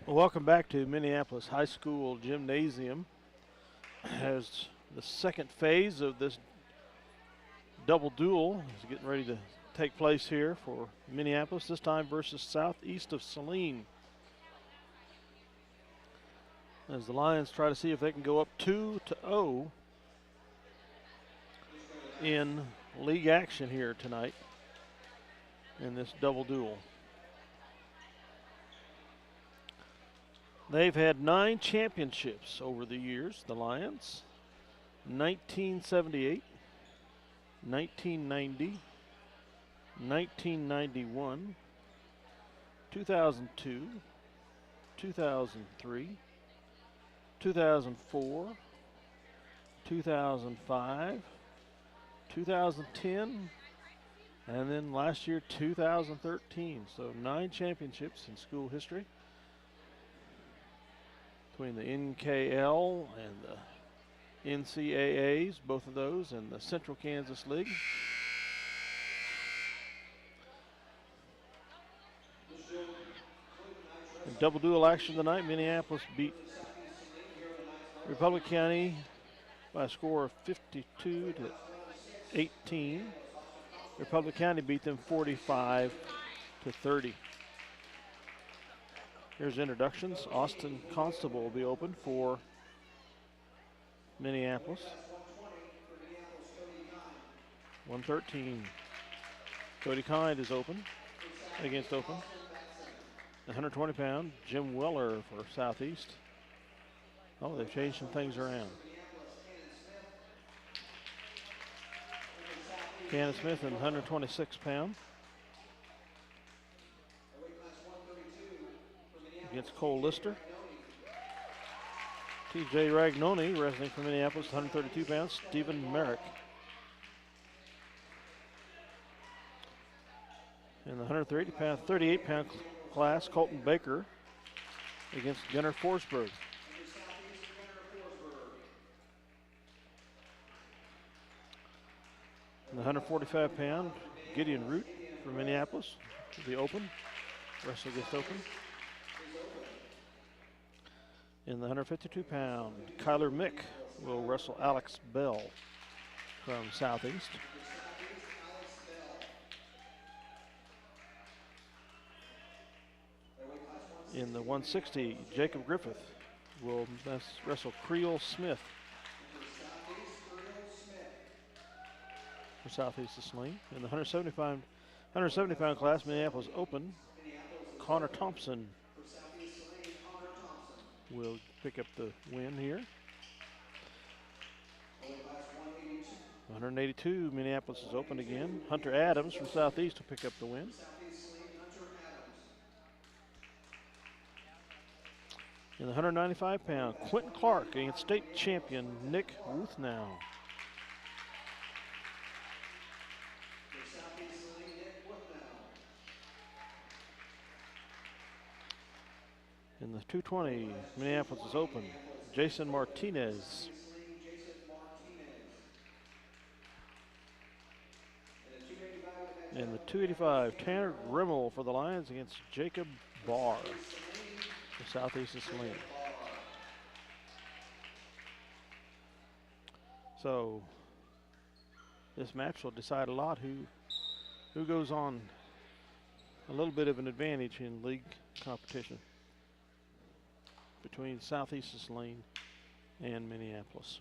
Welcome back to Minneapolis High School Gymnasium as the second phase of this double duel is getting ready to take place here for Minneapolis, this time versus southeast of Saline. As the Lions try to see if they can go up 2-0 in league action here tonight in this double duel. They've had 9 championships over the years, the Lions. 1978, 1990, 1991, 2002, 2003, 2004, 2005, 2010, and then last year 2013. So 9 championships in school history between the NKL and the NCAAs, both of those, and the Central Kansas League. In double duel action tonight, Minneapolis beat Republic County by a score of 52-18. Republic County beat them 45-30. Here's introductions. Austin Constable will be open for Minneapolis. 113. Cody Kind is open, against open. The 120-pound Jim Weller for Southeast. Oh, they've changed some things around. Cannon Smith and 126-pound. Against Cole Lister. TJ Ragnoni, wrestling from Minneapolis, 132 pounds. Stephen Merrick. In the 130-pound, 38-pound class, Colton Baker against Gunnar Forsberg. In the 145-pound, Gideon Root from Minneapolis to the open. Wrestle against open. In the 152-pound, Kyler Mick will wrestle Alex Bell from Southeast. In the 160, Jacob Griffith will wrestle Creel Smith for Southeast of Saline. In the 170-pound class, Minneapolis Open, Connor Thompson will pick up the win here. 182, Minneapolis is open again. Hunter Adams from Southeast will pick up the win. In the 195-pound, Quentin Clark against state champion Nick Ruthnow. In the 220, Minneapolis is open. Jason Martinez. In the 285, Tanner Grimmel for the Lions against Jacob Barr for Southeast of Saline. So this match will decide a lot who goes on a little bit of an advantage in league competition between Southeast of Saline and Minneapolis.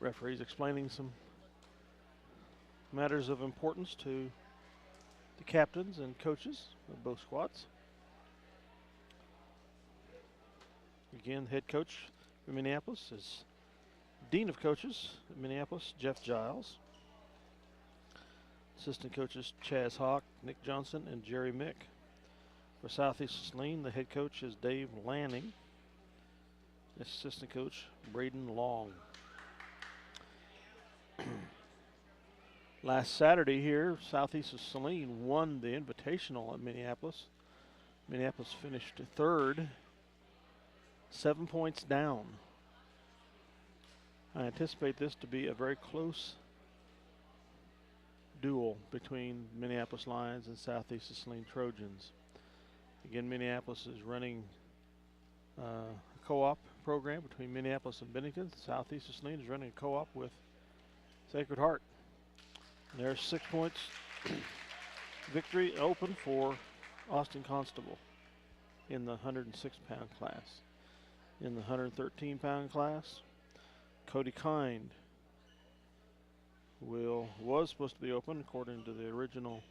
Referees explaining some matters of importance to the captains and coaches of both squads. Again, head coach for Minneapolis is Dean of Coaches at Minneapolis, Jeff Giles. Assistant coaches Chaz Hawk, Nick Johnson, and Jerry Mick. For Southeast Saline, the head coach is Dave Lanning. Assistant coach Braden Long. Last Saturday here, Southeast of Saline won the Invitational at Minneapolis. Minneapolis finished third 7 points down. I anticipate this to be a very close duel between Minneapolis Lions and Southeast Saline Trojans. Again, Minneapolis is running a co-op program between Minneapolis and Bennington. Southeast Saline is running a co-op with Sacred Heart. And there's 6 points victory open for Austin Constable in the 106-pound class. In the 113-pound class, Cody Kind was supposed to be open according to the original.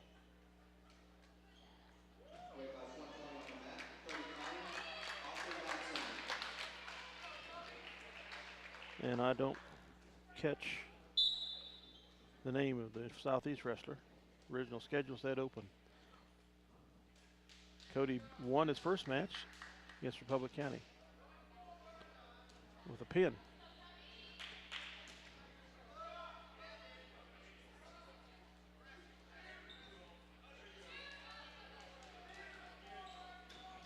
And I don't catch the name of the Southeast wrestler. Original schedule said open. Cody won his first match against Republic County with a pin.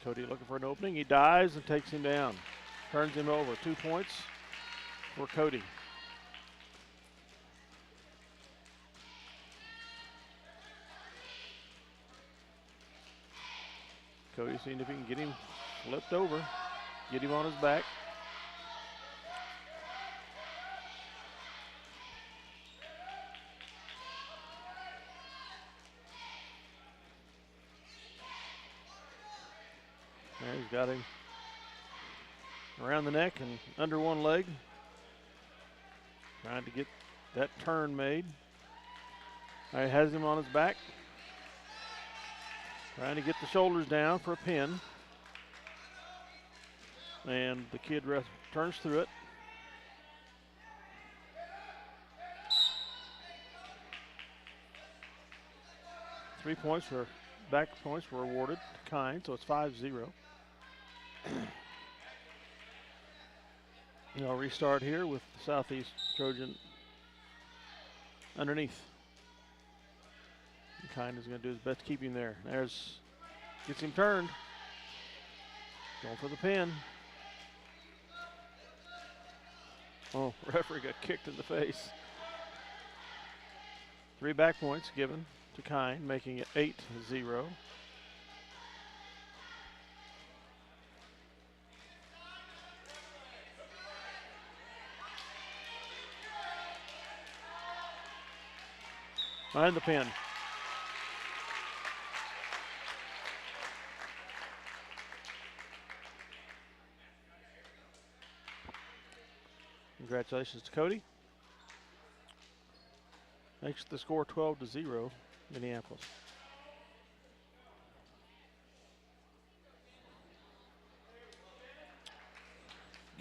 Cody looking for an opening. He dives and takes him down. Turns him over. 2 points for Cody. Cody seeing if he can get him flipped over, get him on his back. There, he's got him around the neck and under one leg. Trying to get that turn made. All right, has him on his back. Trying to get the shoulders down for a pin. And the kid turns through it. Back points were awarded to Kind, so it's 5-0. And I'll restart here with the Southeast Trojan underneath. Kind is going to do his best to keep him there. Gets him turned. Going for the pin. Oh, referee got kicked in the face. 3 back points given to Kind, making it 8-0. Behind the pin. Congratulations to Cody. Makes the score 12-0, Minneapolis.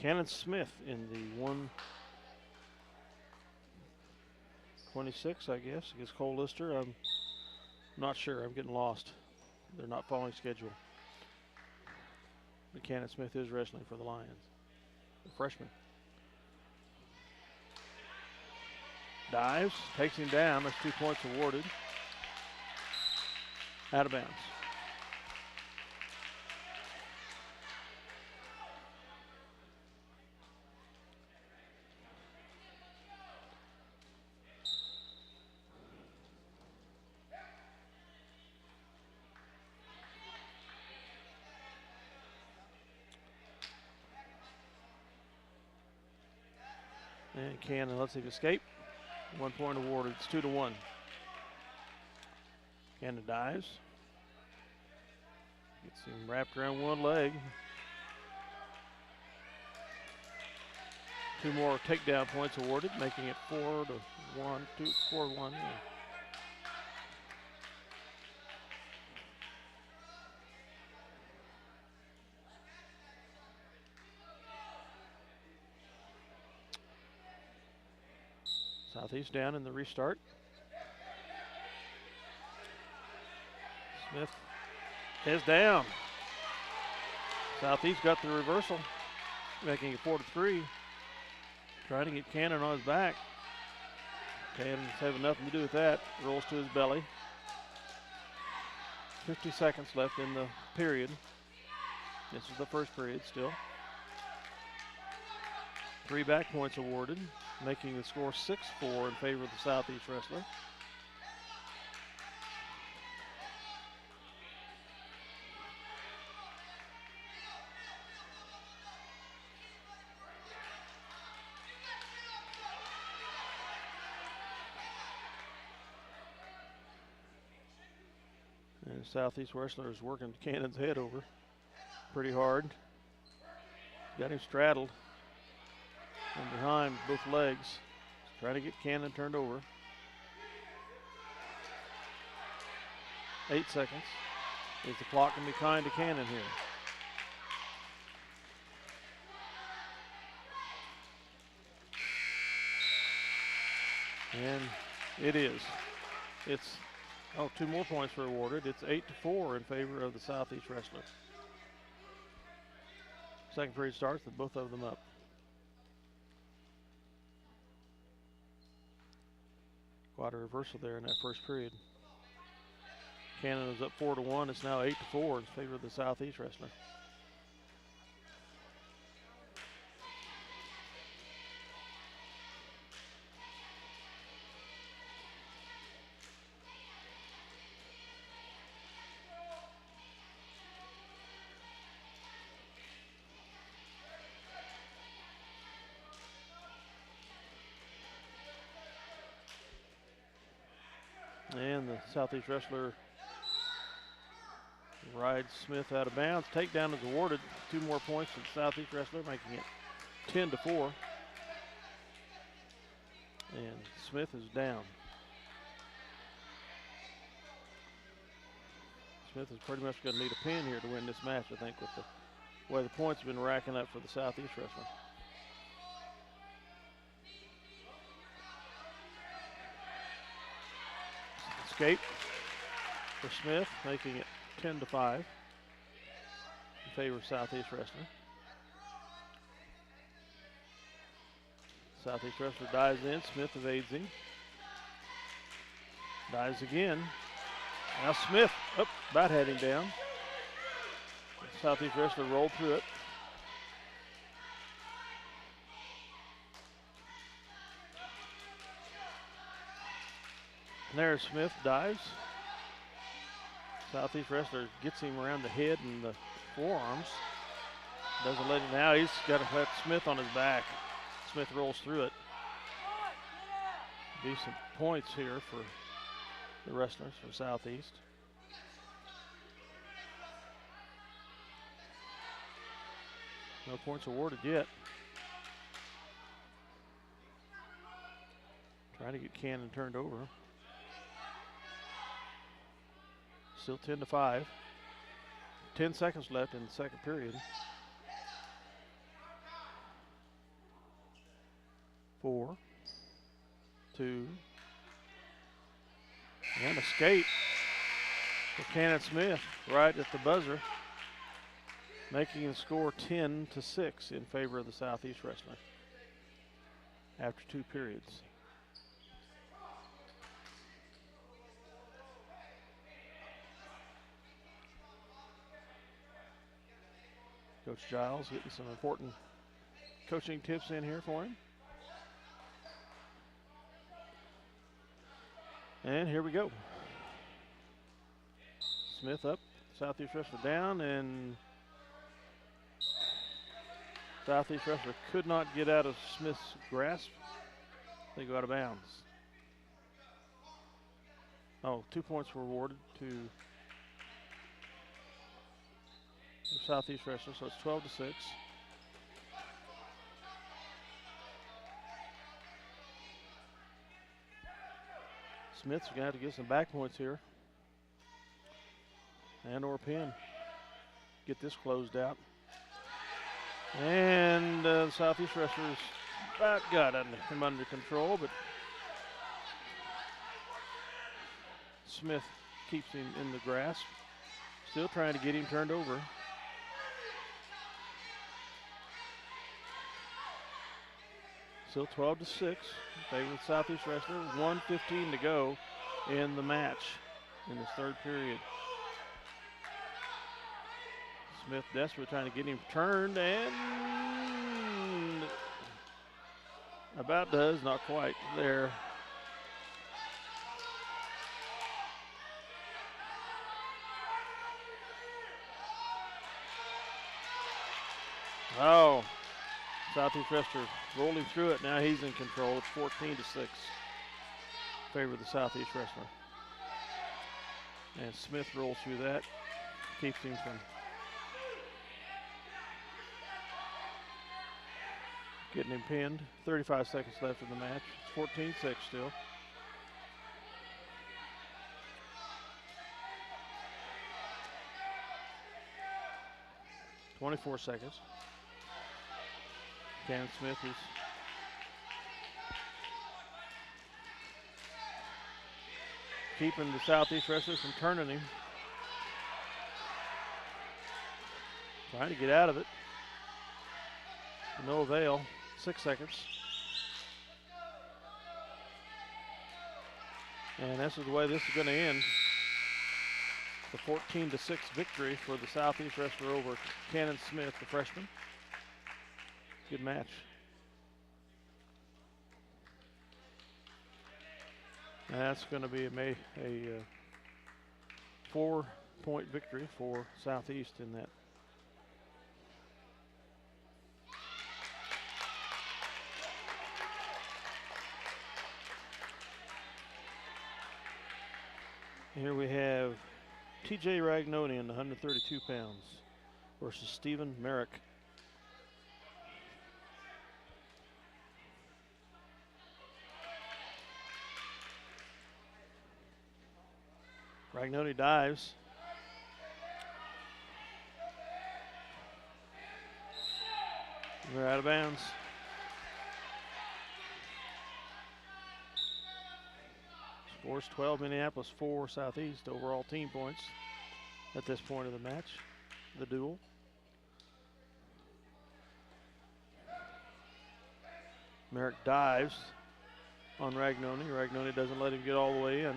Cannon Smith in the 126, I guess, against Cole Lister. I'm not sure. I'm getting lost. They're not following schedule. But Cannon Smith is wrestling for the Lions, the freshman. Dives, takes him down. That's 2 points awarded. Out of bounds. And Cannon lets him escape. 1 point awarded. It's 2-1. Cannon dives. Gets him wrapped around one leg. 2 more takedown points awarded, making it 4-1. 4-1. Yeah. Southeast down in the restart. Smith is down. Southeast got the reversal, making it 4-3. Trying to get Cannon on his back. Cannon's having nothing to do with that. Rolls to his belly. 50 seconds left in the period. This is the first period still. 3 back points awarded, making the score 6-4 in favor of the Southeast wrestler. And Southeast wrestler is working Cannon's head over pretty hard. Got him straddled from behind both legs. Trying to get Cannon turned over. 8 seconds. Is the clock going to be kind to Cannon here? And it is. It's 2 more points were awarded. It's 8-4 in favor of the Southeast wrestler. Second period starts with both of them up. Quite a reversal there in that first period. Cannon was up 4-1. It's now 8-4 in favor of the Southeast wrestler. And the Southeast wrestler rides Smith out of bounds. Takedown is awarded. 2 more points to the Southeast wrestler, making it 10-4. And Smith is down. Smith is pretty much going to need a pin here to win this match, I think, with the way the points have been racking up for the Southeast wrestler. Escape for Smith, making it 10-5 in favor of Southeast wrestler. Southeast wrestler dives in. Smith evades him. Dives again. Now Smith, about had him down. Southeast wrestler rolled through it. And there Smith dives. Southeast wrestler gets him around the head and the forearms. Doesn't let him now. He's got to let Smith on his back. Smith rolls through it. Decent points here for the wrestlers from Southeast. No points awarded yet. Trying to get Cannon turned over. Still 10-5. 10 seconds left in the second period. 4, 2, and escape for Cannon Smith right at the buzzer, making the score 10-6 in favor of the Southeast wrestler after 2 periods. Coach Giles getting some important coaching tips in here for him. And here we go. Smith up, Southeast wrestler down, and Southeast wrestler could not get out of Smith's grasp. They go out of bounds. 2 points were awarded to the Southeast wrestler, so it's 12-6. Smith's going to have to get some back points here. And or pin. Get this closed out. And the Southeast wrestlers about got him under control, but Smith keeps him in the grasp. Still trying to get him turned over. Still 12-6 in favor of the Southeast wrestler. 1:15 to go in the match in this third period. Smith desperate trying to get him turned, and About does, not quite there. Oh, Southeast Western rolling through it. Now he's in control. It's 14-6. Favor of the Southeast Wrestler. And Smith rolls through that. Keeps him from getting him pinned. 35 seconds left in the match. It's 14-6 still. .24 seconds. Cannon Smith is keeping the Southeast wrestlers from turning him. Trying to get out of it. No avail. 6 seconds. And this is the way this is going to end. The 14-6 victory for the Southeast wrestler over Cannon Smith, the freshman. Good match. And that's going to be a 4-point victory for Southeast in that. Here we have TJ Ragnoni in 132 pounds versus Stephen Merrick. Ragnoni dives. They're out of bounds. Scores 12 Minneapolis, 4 Southeast overall team points at this point of the match, the duel. Merrick dives on Ragnoni. Ragnoni doesn't let him get all the way in.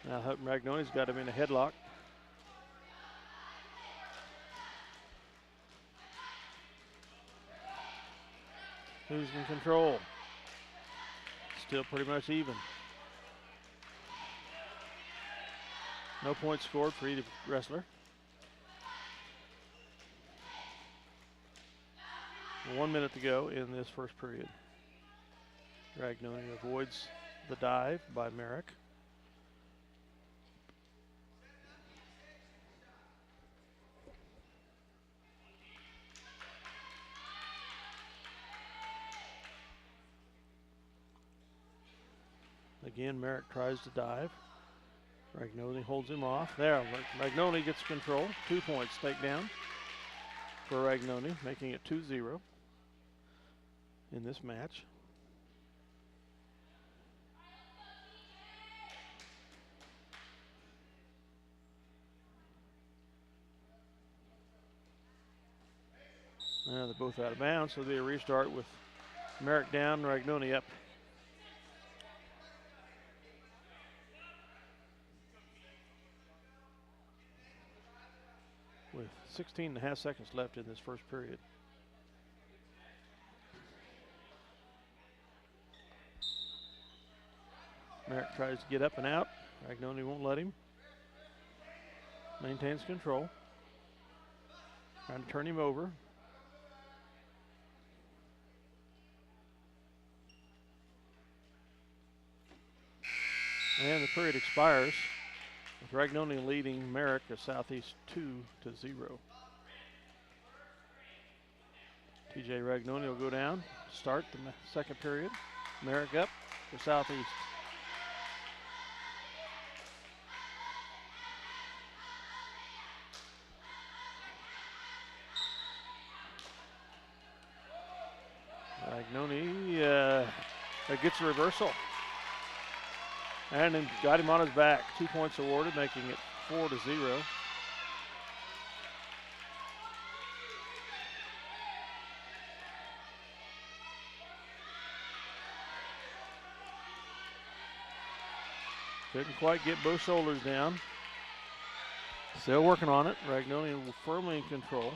Now Ragnoni's got him in a headlock. Who's in control? Still pretty much even. No points scored for either wrestler. 1 minute to go in this first period. Ragnoni avoids the dive by Merrick. Again, Merrick tries to dive. Ragnoni holds him off. There, Ragnoni gets control. 2 points takedown for Ragnoni, making it 2-0 in this match. Now they're both out of bounds, so they restart with Merrick down, Ragnoni up. With 16.5 seconds left in this first period. Merrick tries to get up and out. Ragnoni won't let him. Maintains control. Trying to turn him over. And the period expires with Ragnoni leading Merrick of Southeast 2-0. TJ Ragnoni will go down to start the second period. Merrick up for Southeast. Ragnoni gets a reversal. And then got him on his back. 2 points awarded, making it 4-0. Couldn't quite get both shoulders down. Still working on it. Ragnoni firmly in control.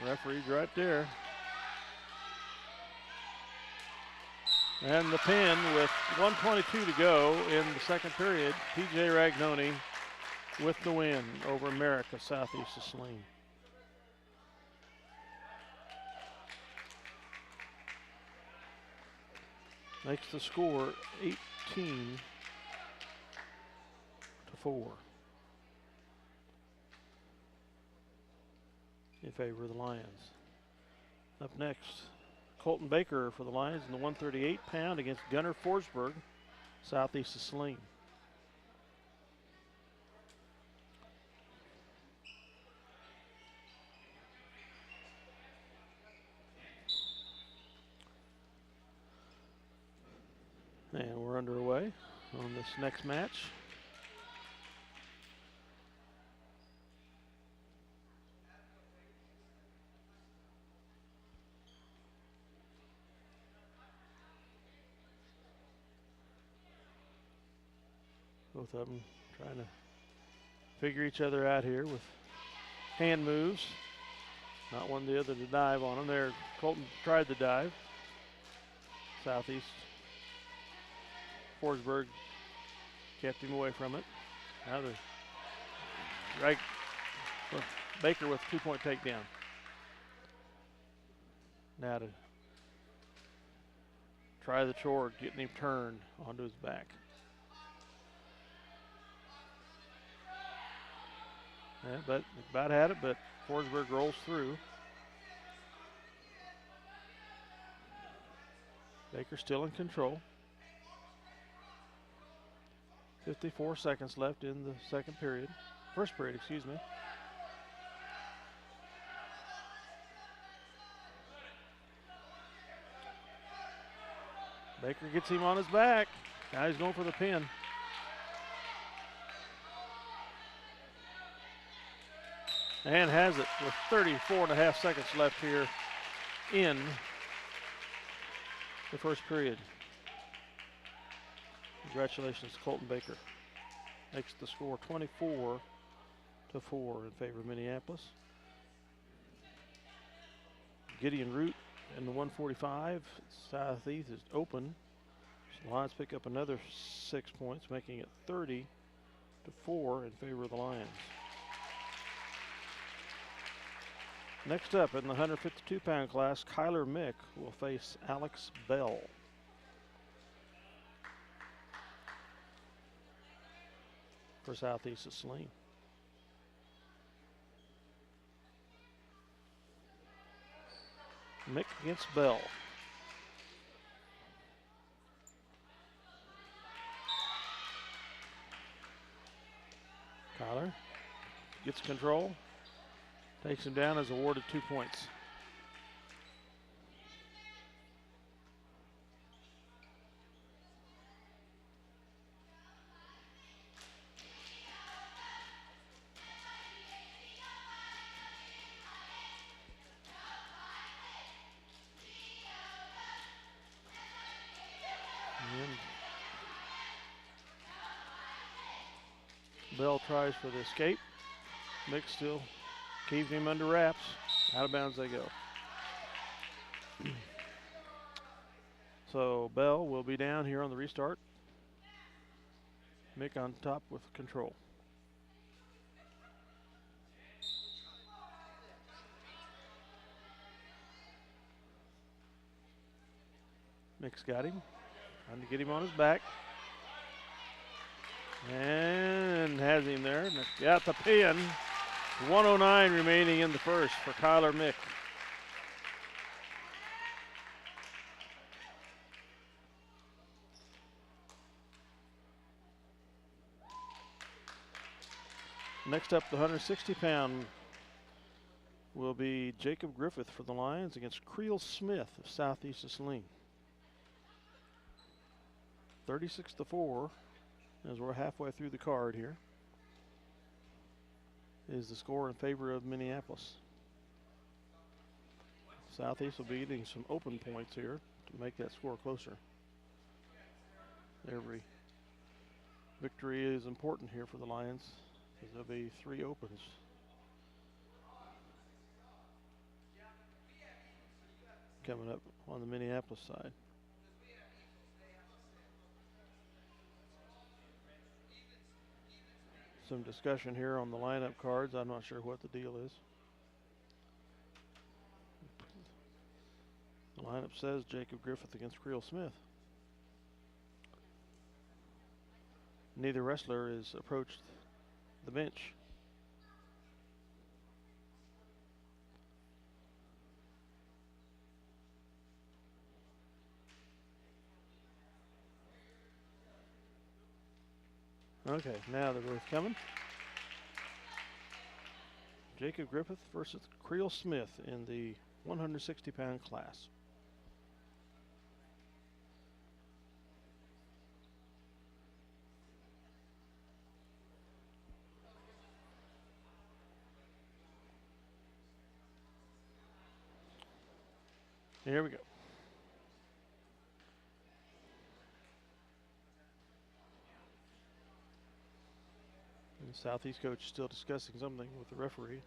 Referee's right there. And the pin with 1:22 to go in the second period. P.J. Ragnoni with the win over Merrick of Southeast of Saline. Makes the score 18-4 in favor of the Lions. Up next, Colton Baker for the Lions in the 138-pound against Gunnar Forsberg, Southeast of Saline. And we're underway on this next match. Both of them trying to figure each other out here with hand moves. Not one the other to dive on them. There, Colton tried to dive. Southeast. Forsberg kept him away from it. Now the right Baker with a 2-point takedown. Now to try the chore, getting him turned onto his back. Yeah, but about had it, but Forsberg rolls through. Baker still in control. 54 seconds left in the first period, excuse me. Baker gets him on his back. Now he's going for the pin. And has it with 34.5 seconds left here in the first period. Congratulations to Colton Baker. Makes the score 24-4 in favor of Minneapolis. Gideon Root in the 145. Southeast is open. So the Lions pick up another 6 points, making it 30-4 in favor of the Lions. Next up in the 152-pound class, Kyler Mick will face Alex Bell. For Southeast of Saline. Mick against Bell. Kyler gets control, takes him down, is awarded 2 points. Bell tries for the escape. Mick still keeps him under wraps. Out of bounds they go. So Bell will be down here on the restart. Mick on top with control. Mick's got him. Trying to get him on his back. And has him there. Got the pin. 1:09 remaining in the first for Kyler Mick. Next up, the 160-pound will be Jacob Griffith for the Lions against Creel Smith of Southeast of Saline. 36-4. As we're halfway through the card here, is the score in favor of Minneapolis. Southeast will be getting some open points here to make that score closer. Every victory is important here for the Lions, as there'll be 3 opens. coming up on the Minneapolis side. Some discussion here on the lineup cards. I'm not sure what the deal is. The lineup says Jacob Griffith against Creel Smith. Neither wrestler has approached the bench. Okay, now they're both coming. Jacob Griffith versus Creel Smith in the 160-pound class. Here we go. And the Southeast coach is still discussing something with the referee.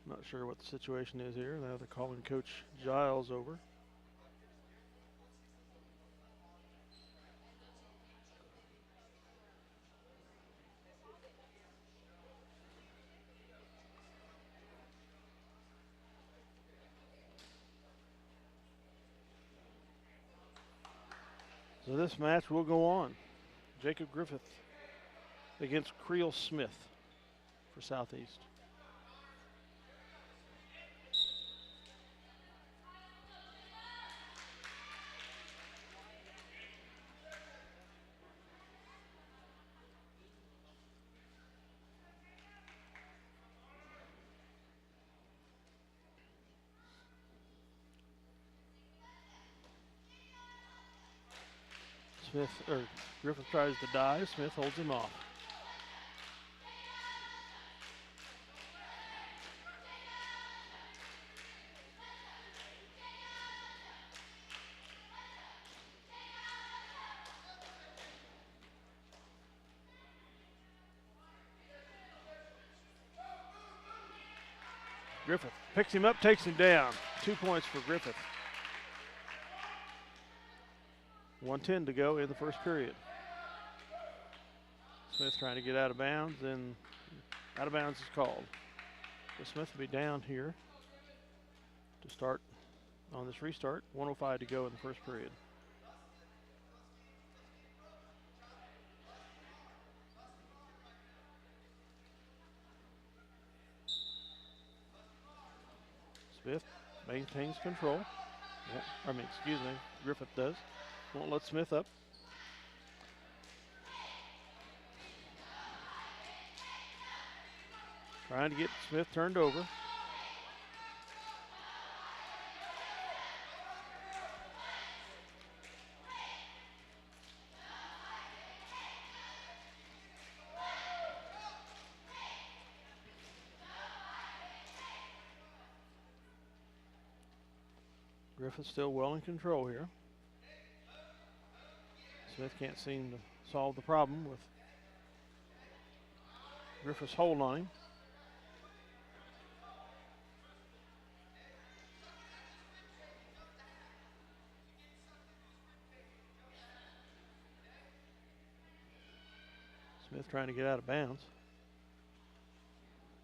Not sure what the situation is here. Now they're calling Coach Giles over. So this match will go on. Jacob Griffith against Creel Smith for Southeast. Griffith tries to dive. Smith holds him off. Griffith picks him up, takes him down. 2 points for Griffith. 1:10 to go in the first period. Smith trying to get out of bounds, and out of bounds is called. So Smith will be down here to start on this restart. 1:05 to go in the first period. Smith maintains control. Griffith does. Won't let Smith up. Trying to get Smith turned over. Griffith still well in control here. Smith can't seem to solve the problem with Griffith's hold on him. Smith trying to get out of bounds.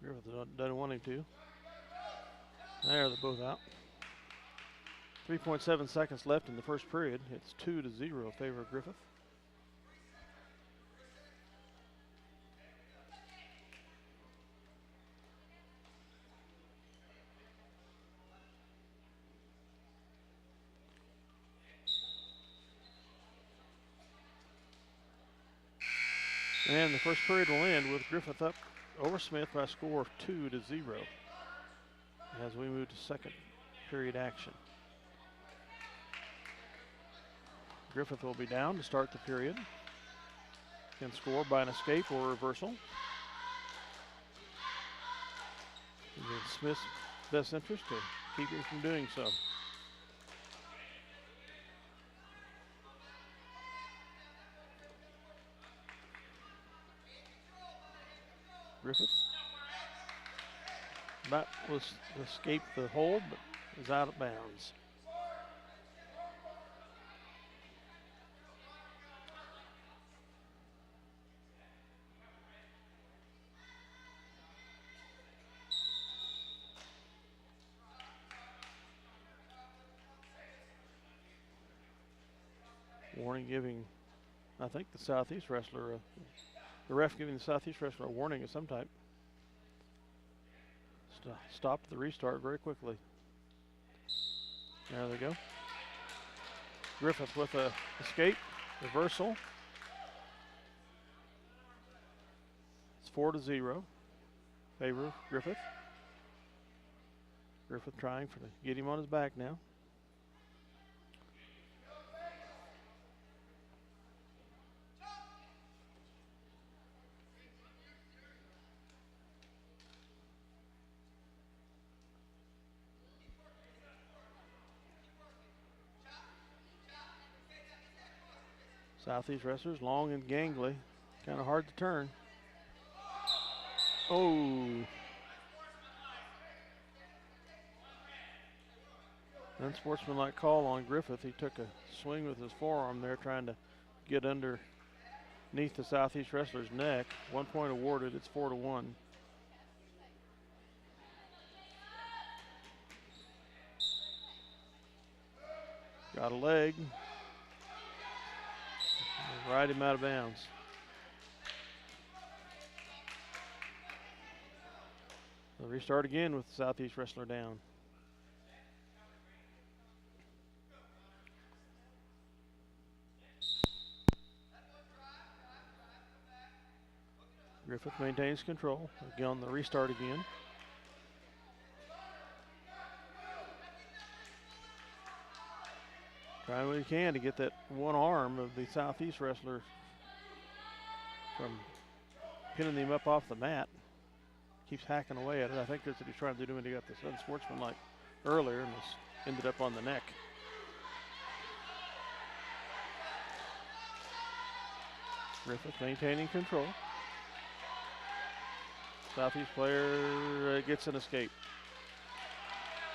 Griffith doesn't want him to. There, they're both out. 3.7 seconds left in the first period. It's 2-0 in favor of Griffith. And the first period will end with Griffith up over Smith by a score of 2-0 as we move to second period action. Griffith will be down to start the period. Can score by an escape or reversal. It's in Smith's best interest to keep him from doing so. Griffith. That was escaped the hold, but is out of bounds. Warning giving, I think, the Southeast wrestler, the ref giving the Southeast wrestler a warning of some type. Stopped the restart very quickly. There they go. Griffith with a escape, reversal. It's 4-0. Favor of Griffith. Griffith trying to get him on his back now. Southeast wrestlers, long and gangly, kind of hard to turn. Oh. Unsportsmanlike call on Griffith. He took a swing with his forearm there, trying to get underneath the Southeast wrestler's neck. 1 point awarded. It's 4-1. Got a leg. Ride him out of bounds. They'll restart again with the Southeast wrestler down. Griffith maintains control. Again, the restart again. Trying what he can to get that one arm of the Southeast wrestler from pinning him up off the mat. Keeps hacking away at it. I think that's what he's trying to do when he got this unsportsmanlike earlier and ended up on the neck. Griffith maintaining control. Southeast player gets an escape,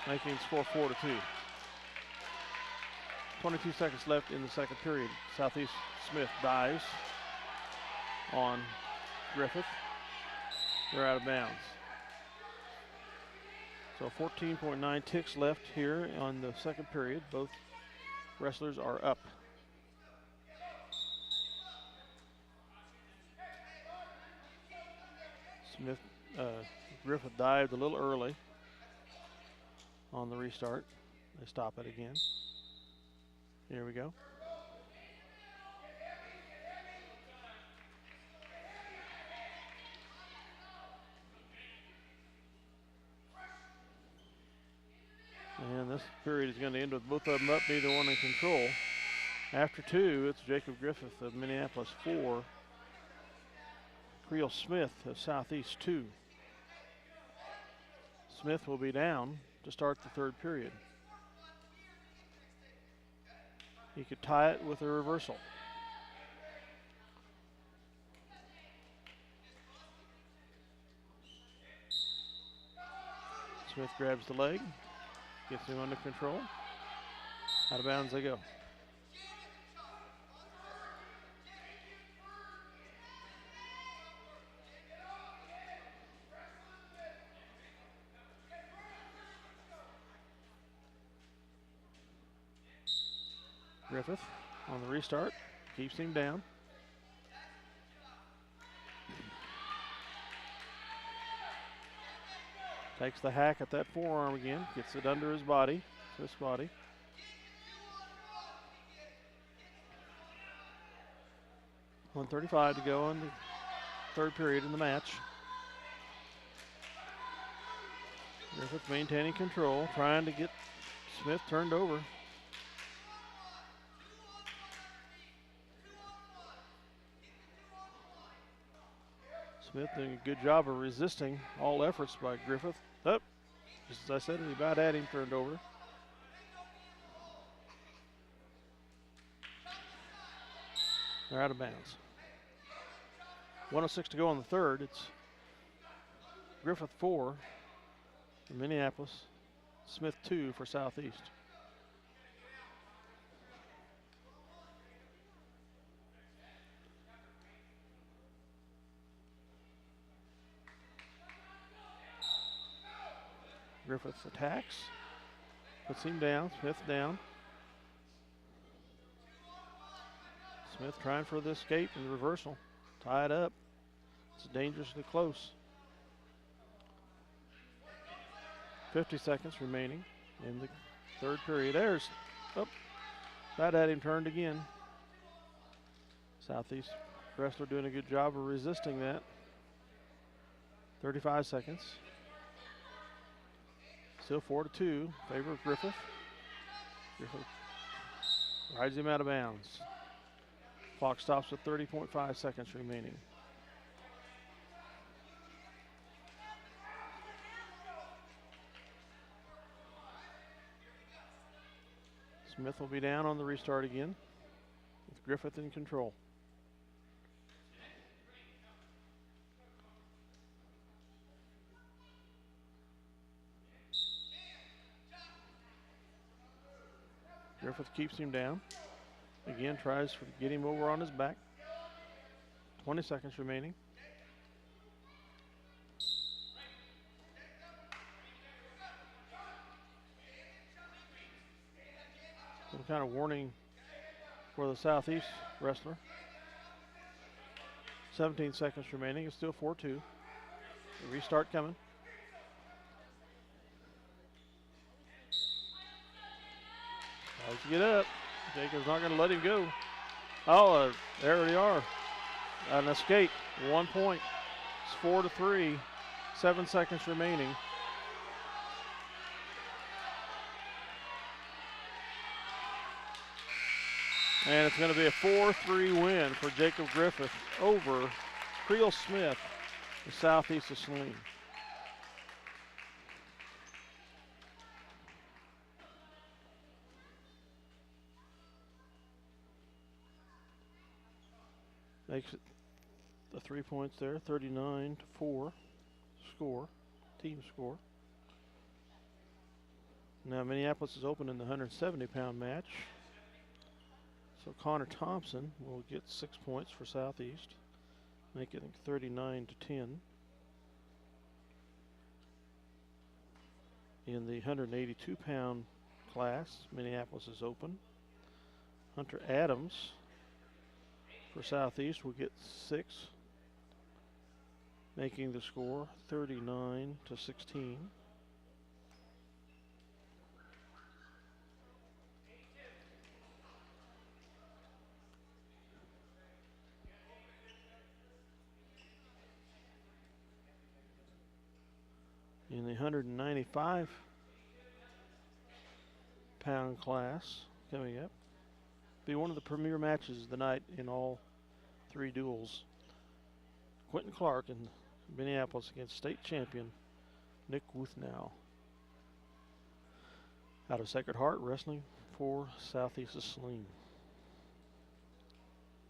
making the score 4-2. 22 seconds left in the second period. Southeast Smith dives on Griffith. They're out of bounds. So 14.9 ticks left here on the second period. Both wrestlers are up. Griffith dived a little early on the restart. They stop it again. Here we go. And this period is going to end with both of them up, neither one in control. After two, it's Jacob Griffith of Minneapolis 4, Creel Smith of Southeast 2. Smith will be down to start the third period. He could tie it with a reversal. Smith grabs the leg, gets him under control. Out of bounds they go. Griffith on the restart, keeps him down. Takes the hack at that forearm again, gets it under his body, this body. .135 to go in the third period in the match. Griffith maintaining control, trying to get Smith turned over. Smith doing a good job of resisting all efforts by Griffith. Up, just as I said, he about had him turned over. They're out of bounds. 1:06 to go in the third. It's Griffith 4 for Minneapolis. Smith 2 for Southeast. Griffith attacks, puts him down, Smith down. Smith trying for the escape and the reversal. Tied up. It's dangerously close. 50 seconds remaining in the third period. There's, that had him turned again. Southeast wrestler doing a good job of resisting that. 35 seconds. Still 4-2, favor of Griffith. Griffith rides him out of bounds. Clock stops with 30.5 seconds remaining. Smith will be down on the restart again, with Griffith in control. Griffith keeps him down. Again, tries to get him over on his back. 20 seconds remaining. Some kind of warning for the Southeast wrestler. 17 seconds remaining. It's still 4-2. The restart coming. Tries to get up. Jacob's not going to let him go. Oh, there they are. An escape. 1 point. It's 4-3. 7 seconds remaining. And it's going to be a 4-3 win for Jacob Griffith over Creel Smith, the Southeast of Saline. Makes it the 3 points there, 39-4 score, team score. Now Minneapolis is open in the 170-pound match. So Connor Thompson will get 6 points for Southeast, make it 39-10. In the 182-pound class, Minneapolis is open. Hunter Adams for Southeast will get 6, making the score 39-16. In the 195-pound class coming up, be one of the premier matches of the night in all 3 duels. Quentin Clark in Minneapolis against state champion Nick Wuthnow. Out of Sacred Heart, wrestling for Southeast of Saline.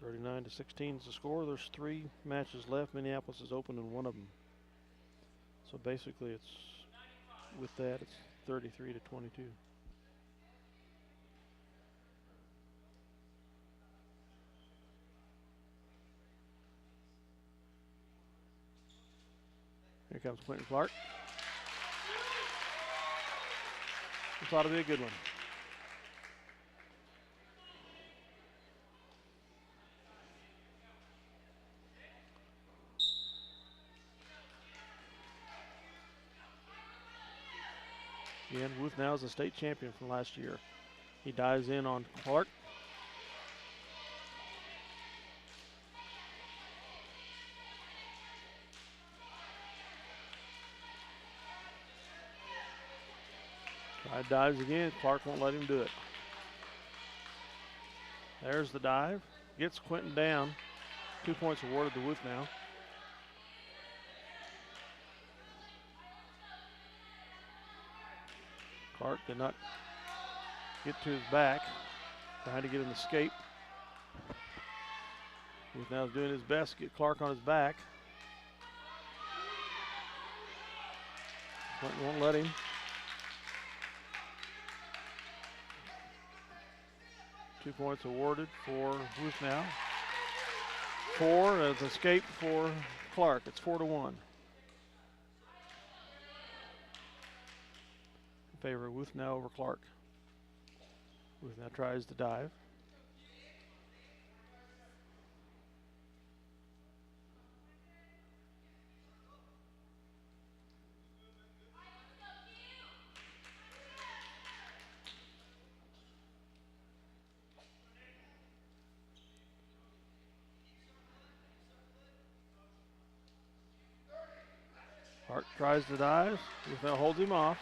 39-16 is the score. There's 3 matches left. Minneapolis is open in one of them. So basically it's, with that, it's 33-22. Here comes Quentin Clark. This ought to be a good one. Again, Wuthnow is a state champion from last year. He dives in on Clark. Dives again. Clark won't let him do it. There's the dive. Gets Quentin down. 2 points awarded to Wuthnow. Clark did not get to his back. Trying to get an escape. Wuthnow's doing his best to get Clark on his back. Clinton won't let him. Two points awarded for Ruth now. 4 as escape for Clark. It's 4-1. In favor of Ruth now over Clark. Ruth now tries to dive. Clark tries to dive. Ruth now holds him off.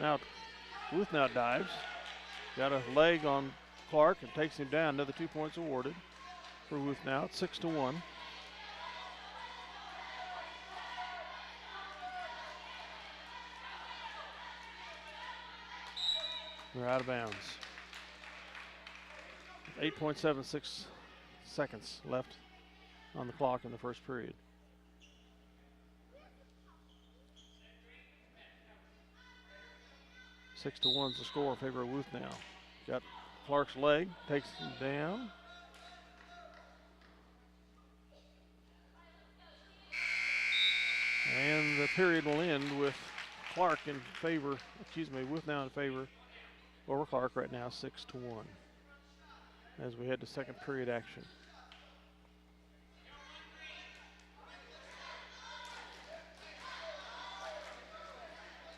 Now Ruth now dives. Got a leg on Clark and takes him down. Another 2 points awarded for Ruth now. It's 6-1. They're out of bounds. 8.76 seconds left on the clock in the first period. Six to 1's the score in favor of Ruth now. Got Clark's leg, takes him down. And the period will end with Clark in favor, Ruth now in favor over Clark right now, 6-1. As we head to second period action.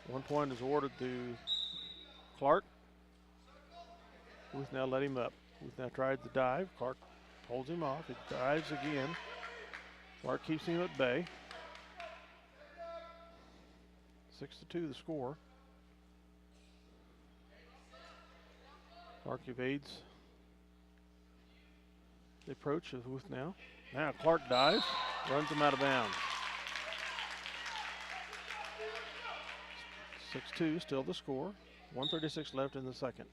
One point is awarded to Clark. Ruth now let him up. Ruth now tried to dive. Clark holds him off. He dives again. Clark keeps him at bay. 6-2 the score. Clark evades the approach of Ruth now. Now Clark dives, runs him out of bounds. 6-2 still the score. 1:36 left in the second.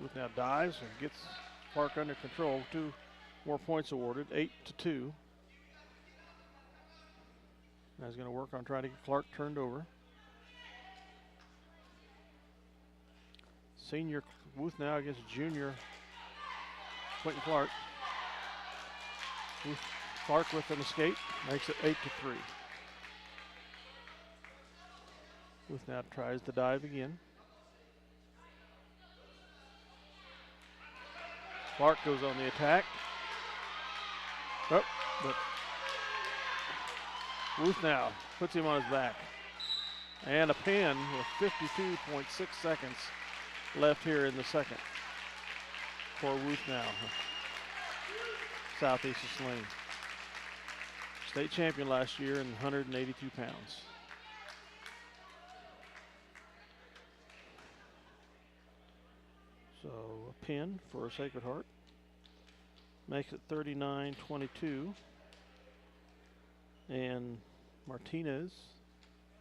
Ruth now dives and gets Clark under control. 2 more points awarded, 8-2. Now he's going to work on trying to get Clark turned over. Senior Ruth now against junior Quentin Clark. Ruth Clark with an escape, makes it 8-3. Ruth now tries to dive again. Clark goes on the attack. Oh, but Ruth now puts him on his back. And a pin with 52.6 seconds left here in the second for Ruth now. Southeast of Saline. State champion last year in 182 pounds. So a pin for Sacred Heart. Makes it 39-22. And Martinez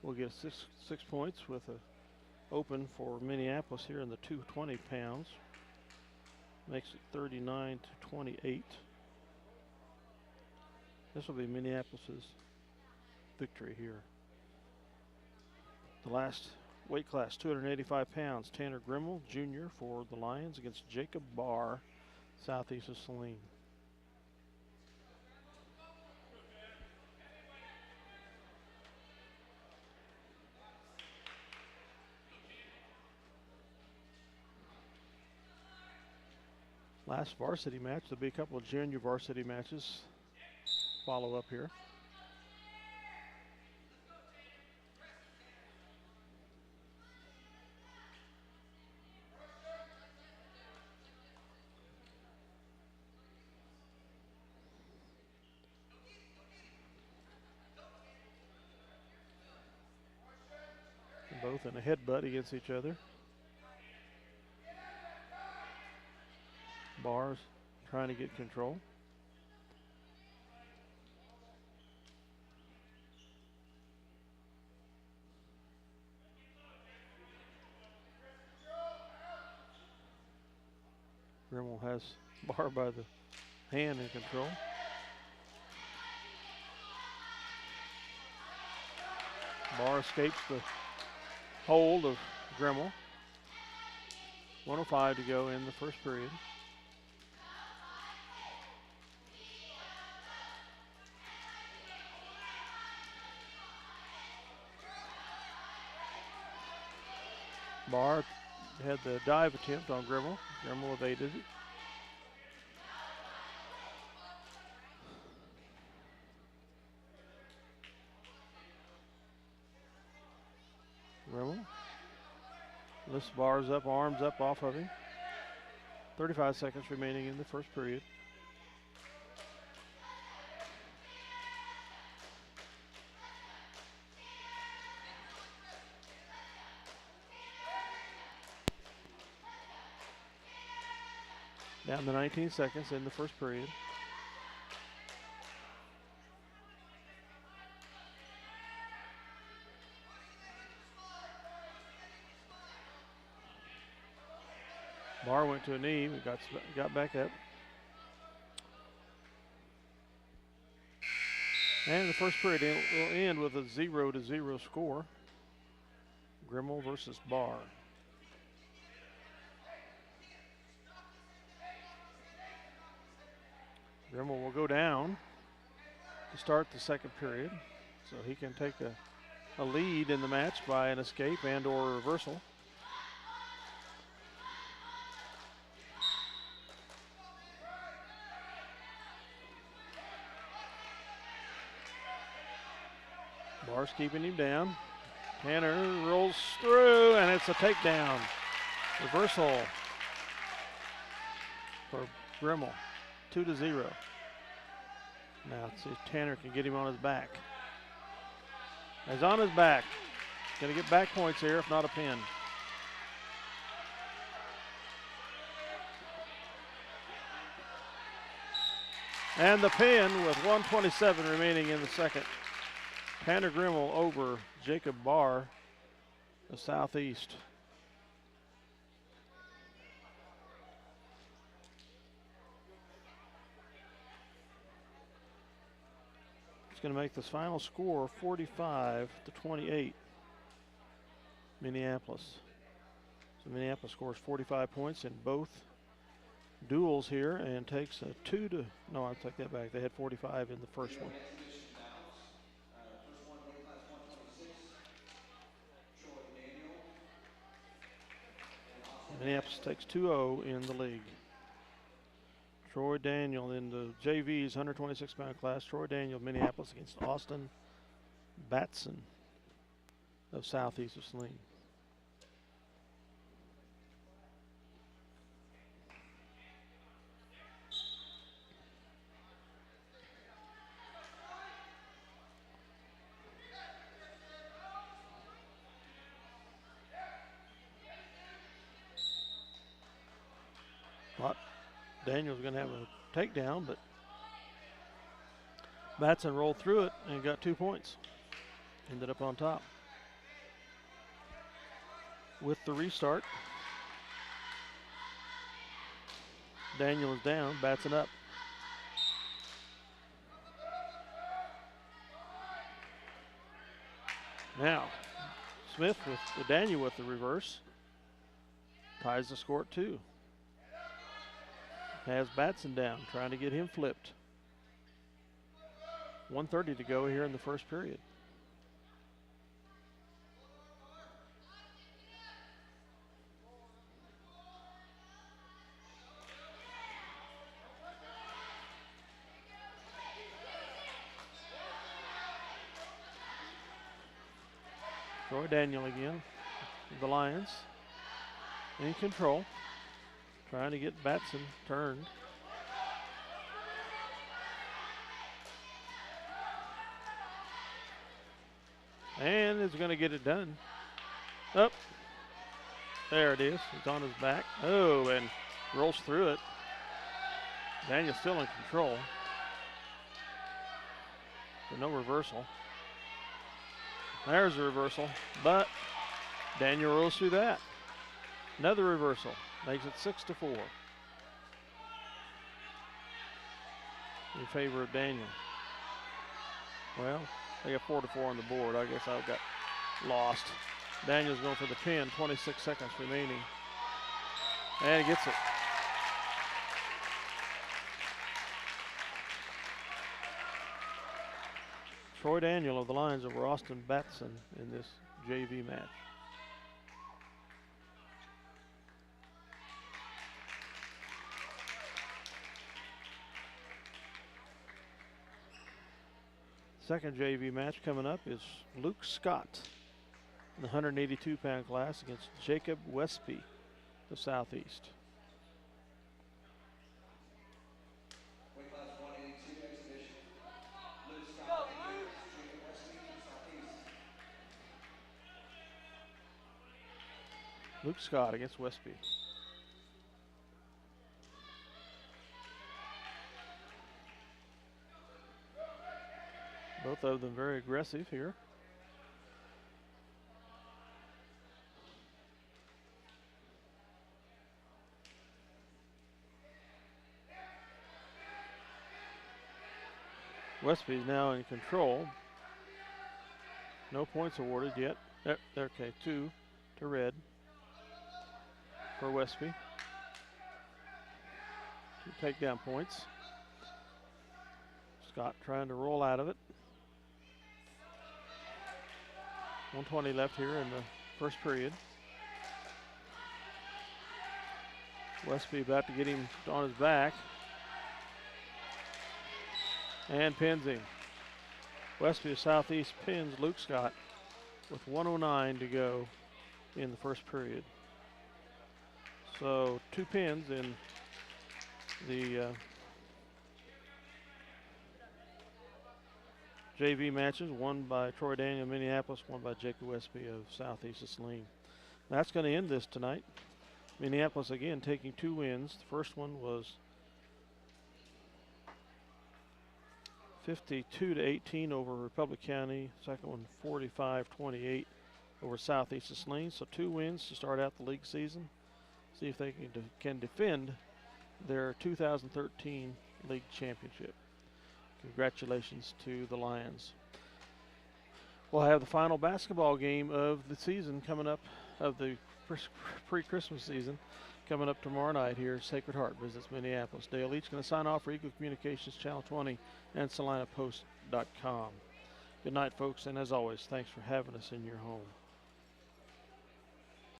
will get 6 points with a open for Minneapolis here in the 220 pounds. Makes it 39-28. This will be Minneapolis's victory here. The last weight class, 285 pounds. Tanner Grimmel, Jr. for the Lions against Jacob Barr, Southeast of Saline. Last varsity match. There'll be a couple of junior varsity matches follow up here. Both in a headbutt against each other. Barr's trying to get control. Grimmel has Barr by the hand in control. Barr escapes the hold of Grimmel. 1:05 to go in the first period. Barr had the dive attempt on Grimmel. Grimmel evaded it. Grimmel lifts Barr's up, arms up off of him. 35 seconds remaining in the first period. Down to 19 seconds in the first period. Barr went to a knee, but got back up. And the first period will end with a 0-0 score. Grimmel versus Barr. Grimmel will go down to start the second period, so he can take a lead in the match by an escape and or reversal. Barr's keeping him down. Tanner rolls through, and it's a takedown. Reversal for Grimmel, 2-0. Now let's see if Tanner can get him on his back. He's on his back. Gonna get back points here, if not a pin. And the pin with 1:27 remaining in the second. Tanner Grimmel over Jacob Barr, the Southeast. It's going to make this final score 45-28, Minneapolis. So Minneapolis scores 45 points in both duels here and takes a no, I'll take that back. They had 45 in the first one. Minneapolis takes 2-0 in the league. Troy Daniel in the JV's 126-pound class. Troy Daniel, Minneapolis against Austin Batson of Southeast of Saline. Daniel's going to have a takedown, but Batson rolled through it and got 2 points. Ended up on top. With the restart, Daniel is down, Batson up. Now, Smith with Daniel with the reverse. Ties the score at 2. Has Batson down, trying to get him flipped. 1:30 to go here in the first period. Troy Daniel again, the Lions, in control. Trying to get Batson turned. And is going to get it done. Up. There it is. It's on his back. Oh, and rolls through it. Daniel's still in control. So no reversal. There's a reversal, but Daniel rolls through that. Another reversal. Makes it 6-4 in favor of Daniel. Well, they got 4-4 on the board. I guess I've got lost. Daniels going for the pin, 26 seconds remaining. And he gets it. Troy Daniel of the Lions over Austin Batson in this JV match. Second JV match coming up is Luke Scott in the 182-pound class against Jacob Westby of Southeast. Luke Scott against Westby. Both of them very aggressive here. Westby is now in control. No points awarded yet. Okay, 2 to red for Westby. 2 takedown points. Scott trying to roll out of it. 1:20 left here in the first period. Westby about to get him on his back. And pins him. Westby of Southeast pins Luke Scott with 1:09 to go in the first period. So 2 pins in the JV matches, one by Troy Daniel, Minneapolis, one by Jacob Westby of Southeast of Saline. That's going to end this tonight. Minneapolis again taking 2 wins. The first one was 52-18 over Republic County. Second one 45-28 over Southeast of Saline. So 2 wins to start out the league season. See if they can defend their 2013 league championship. Congratulations to the Lions. We'll have the final basketball game of the season coming up, of the pre-Christmas season, coming up tomorrow night here. Sacred Heart visits Minneapolis. Dale Leach going to sign off for Eagle Communications Channel 20 and SalinaPost.com. Good night, folks, and as always, thanks for having us in your home.